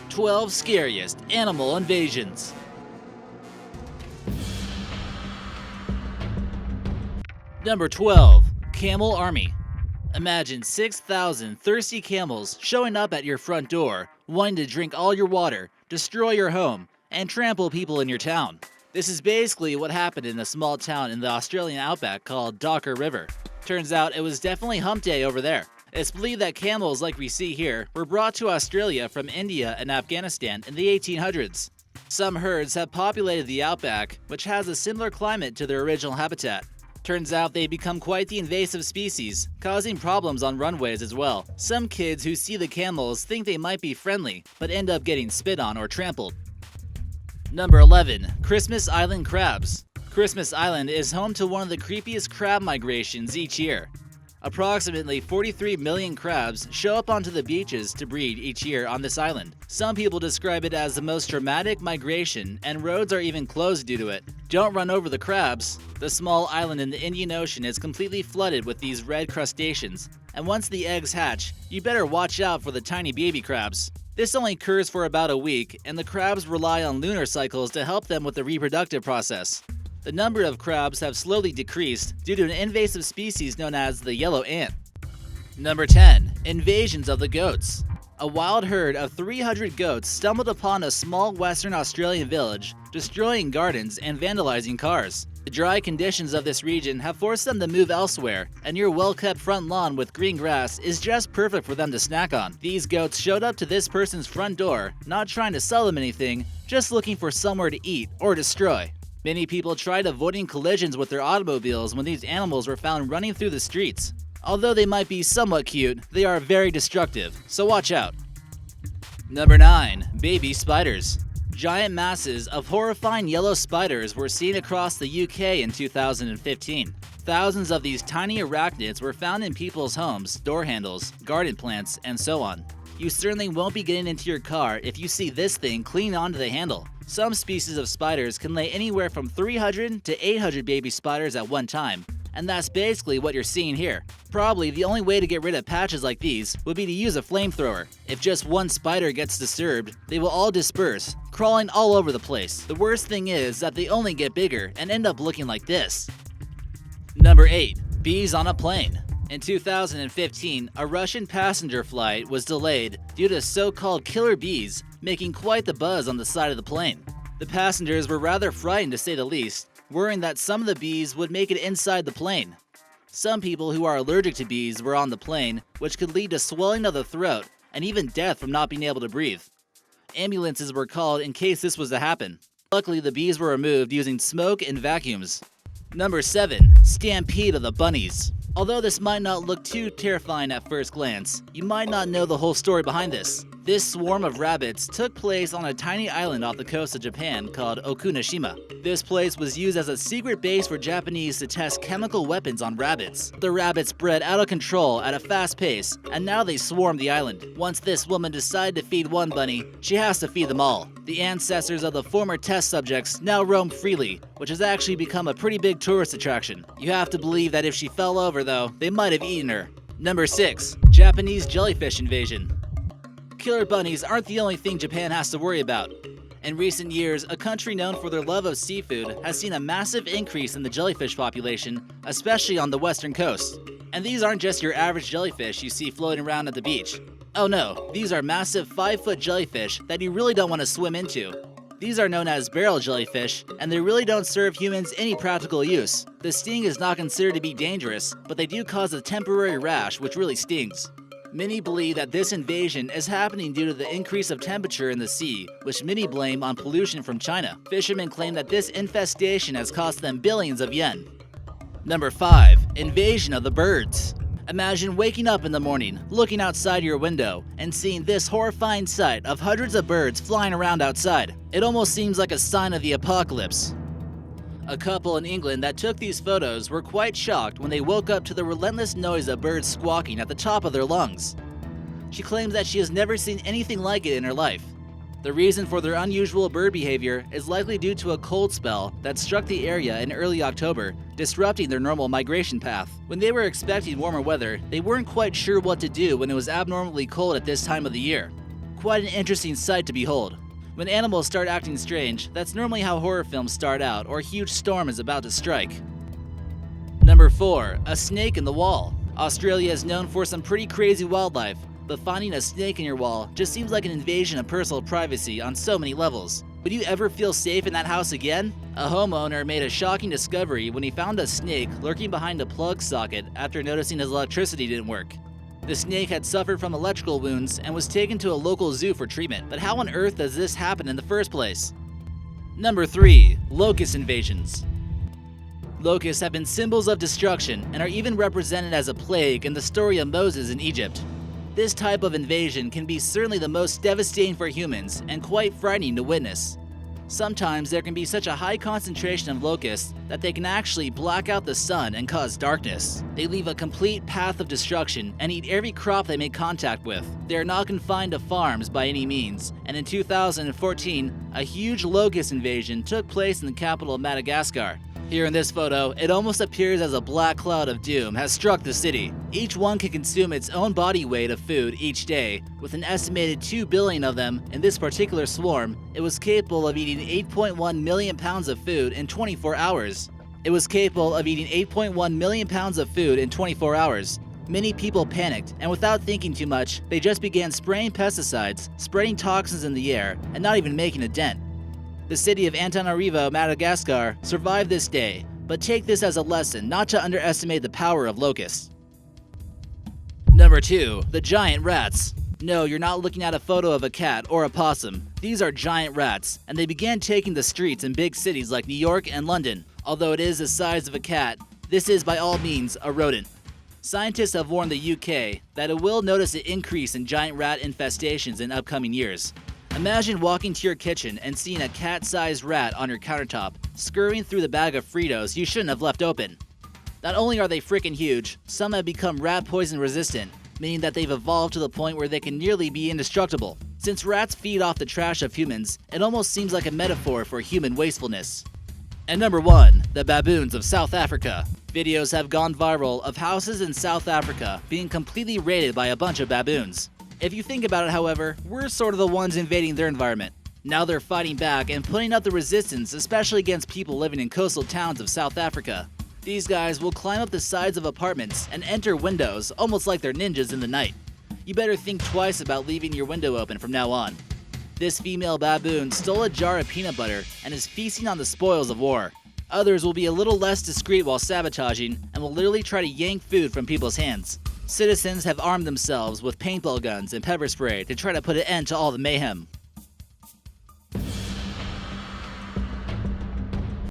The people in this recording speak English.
12 Scariest Animal Invasions. Number 12. Camel Army. Imagine 6,000 thirsty camels showing up at your front door, wanting to drink all your water, destroy your home, and trample people in your town. This is basically what happened in a small town in the Australian outback called Docker River. Turns out it was definitely hump day over there. It's believed that camels like we see here were brought to Australia from India and Afghanistan in the 1800s. Some herds have populated the outback, which has a similar climate to their original habitat. Turns out they become quite the invasive species, causing problems on runways as well. Some kids who see the camels think they might be friendly, but end up getting spit on or trampled. Number 11. Christmas Island Crabs. Christmas Island is home to one of the creepiest crab migrations each year. Approximately 43 million crabs show up onto the beaches to breed each year on this island. Some people describe it as the most dramatic migration, and roads are even closed due to it. Don't run over the crabs. The small island in the Indian Ocean is completely flooded with these red crustaceans, and once the eggs hatch, you better watch out for the tiny baby crabs. This only occurs for about a week, and the crabs rely on lunar cycles to help them with the reproductive process. The number of crabs have slowly decreased due to an invasive species known as the yellow ant. Number 10. Invasions of the goats. A wild herd of 300 goats stumbled upon a small Western Australian village, destroying gardens and vandalizing cars. The dry conditions of this region have forced them to move elsewhere, and your well-kept front lawn with green grass is just perfect for them to snack on. These goats showed up to this person's front door, not trying to sell them anything, just looking for somewhere to eat or destroy. Many people tried avoiding collisions with their automobiles when these animals were found running through the streets. Although they might be somewhat cute, they are very destructive, so watch out. Number 9. Baby spiders. Giant masses of horrifying yellow spiders were seen across the UK in 2015. Thousands of these tiny arachnids were found in people's homes, door handles, garden plants, and so on. You certainly won't be getting into your car if you see this thing clinging onto the handle. Some species of spiders can lay anywhere from 300 to 800 baby spiders at one time, and that's basically what you're seeing here. Probably the only way to get rid of patches like these would be to use a flamethrower. If just one spider gets disturbed, they will all disperse, crawling all over the place. The worst thing is that they only get bigger and end up looking like this. Number 8. Bees on a plane. In 2015, a Russian passenger flight was delayed due to so-called killer bees making quite the buzz on the side of the plane. The passengers were rather frightened to say the least, worrying that some of the bees would make it inside the plane. Some people who are allergic to bees were on the plane, which could lead to swelling of the throat and even death from not being able to breathe. Ambulances were called in case this was to happen. Luckily, the bees were removed using smoke and vacuums. Number 7. Stampede of the bunnies. Although this might not look too terrifying at first glance, you might not know the whole story behind this. This swarm of rabbits took place on a tiny island off the coast of Japan called Okunoshima. This place was used as a secret base for Japanese to test chemical weapons on rabbits. The rabbits bred out of control at a fast pace, and now they swarm the island. Once this woman decided to feed one bunny, she has to feed them all. The ancestors of the former test subjects now roam freely, which has actually become a pretty big tourist attraction. You have to believe that if she fell over though, they might have eaten her. Number 6. Japanese Jellyfish Invasion. Killer bunnies aren't the only thing Japan has to worry about. In recent years, a country known for their love of seafood has seen a massive increase in the jellyfish population, especially on the western coast. And these aren't just your average jellyfish you see floating around at the beach. Oh no, these are massive 5-foot jellyfish that you really don't want to swim into. These are known as barrel jellyfish, and they really don't serve humans any practical use. The sting is not considered to be dangerous, but they do cause a temporary rash which really stings. Many believe that this invasion is happening due to the increase of temperature in the sea, which many blame on pollution from China. Fishermen claim that this infestation has cost them billions of yen. Number 5. Invasion of the birds. Imagine waking up in the morning, looking outside your window, and seeing this horrifying sight of hundreds of birds flying around outside. It almost seems like a sign of the apocalypse. A couple in England that took these photos were quite shocked when they woke up to the relentless noise of birds squawking at the top of their lungs. She claims that she has never seen anything like it in her life. The reason for their unusual bird behavior is likely due to a cold spell that struck the area in early October, disrupting their normal migration path. When they were expecting warmer weather, they weren't quite sure what to do when it was abnormally cold at this time of the year. quite an interesting sight to behold. When animals start acting strange, that's normally how horror films start out or a huge storm is about to strike. Number 4. A snake in the wall. Australia is known for some pretty crazy wildlife, but finding a snake in your wall just seems like an invasion of personal privacy on so many levels. Would you ever feel safe in that house again? A homeowner made a shocking discovery when he found a snake lurking behind a plug socket after noticing his electricity didn't work. The snake had suffered from electrical wounds and was taken to a local zoo for treatment, but how on earth does this happen in the first place? Number 3. Locust invasions. Locusts have been symbols of destruction and are even represented as a plague in the story of Moses in Egypt. This type of invasion can be certainly the most devastating for humans and quite frightening to witness. Sometimes there can be such a high concentration of locusts that they can actually black out the sun and cause darkness. They leave a complete path of destruction and eat every crop they make contact with. They are not confined to farms by any means, and in 2014, a huge locust invasion took place in the capital of Madagascar. Here in this photo, it almost appears as a black cloud of doom has struck the city. Each one can consume its own body weight of food each day. With an estimated 2 billion of them in this particular swarm, it was capable of eating 8.1 million pounds of food in 24 hours. Many people panicked, and without thinking too much, they just began spraying pesticides, spreading toxins in the air, and not even making a dent. The city of Antananarivo, Madagascar, survived this day, but take this as a lesson not to underestimate the power of locusts. Number 2. The giant rats. No, you're not looking at a photo of a cat or a possum. These are giant rats, and they began taking the streets in big cities like New York and London. Although it is the size of a cat, this is by all means a rodent. Scientists have warned the UK that it will notice an increase in giant rat infestations in upcoming years. Imagine walking to your kitchen and seeing a cat-sized rat on your countertop, scurrying through the bag of Fritos you shouldn't have left open. Not only are they freaking huge, some have become rat poison resistant, meaning that they've evolved to the point where they can nearly be indestructible. Since rats feed off the trash of humans, it almost seems like a metaphor for human wastefulness. And number 1. The baboons of South Africa. Videos have gone viral of houses in South Africa being completely raided by a bunch of baboons. If you think about it, however, we're sort of the ones invading their environment. Now they're fighting back and putting up the resistance, especially against people living in coastal towns of South Africa. These guys will climb up the sides of apartments and enter windows almost like they're ninjas in the night. You better think twice about leaving your window open from now on. This female baboon stole a jar of peanut butter and is feasting on the spoils of war. Others will be a little less discreet while sabotaging and will literally try to yank food from people's hands. Citizens have armed themselves with paintball guns and pepper spray to try to put an end to all the mayhem.